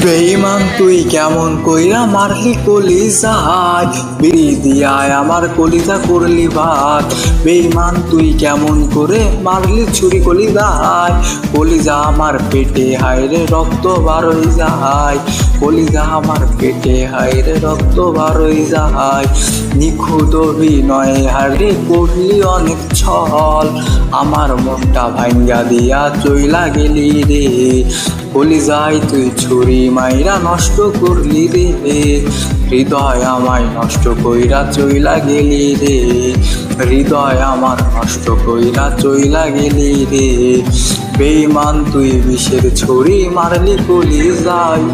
বেঈমান তুই কেমন কইরা মারলি কলিজায়, বিড়ি দিয়ায় আমার কলিজা করলি ভাত। বেঈমান তুই কেমন করে মারলি ছুরি কলিজায়, কলিজা আমার পেটে হায়রে রক্ত বারই যায়, কলিজা আমার পেটে হায়রে রক্ত বারই যায়। নিখুঁত অভিনয়ে হারে করলি অনেক ছল, আমার মনটা ভাঙ্গা দিয়া চইলা গেলি রে। কলিজায় তুই ছুরি মাইরা নষ্ট করলি রে, হৃদয় আমায় নষ্ট কইরা চইলা গেলি রে, হৃদয় আমার নষ্ট কইরা চইলা গেলি রে। বেঈমান তুই বিষের ছুরি মারলি কলিজায়।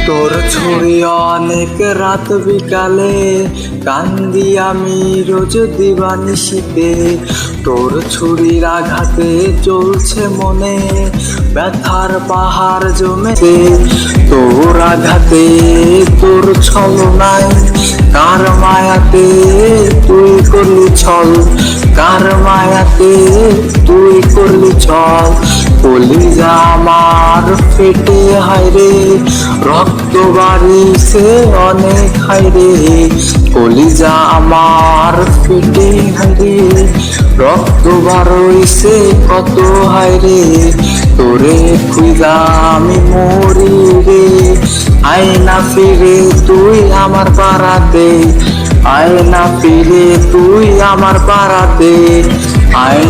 তোর ছুরি অনেক রাত বিকালে কান্দি আমি রোজ দিবানিশিতে, তোর ছুরির আঘাতে চলছে মনে ব্যথার পাহাড় জমেছে। তোর আঘাতে তোর ছলনায় কার মায়াতে তুই করলি ছল, কার মায়াতে তুই করলি ছল। কলিজা আমার ফেটে হায়রে রক্ত বাড়িছে অনেক হায়রে, কলিজা আমার ফেটে হায়রে রক্ত বাড়ইছে কত হায়রে। তোরে খুইজা আমি মরি রে, আয় না ফিরে তুই আমার পাড়াতে, আয় না ফিরে তুই আমার পাড়াতে, আয়।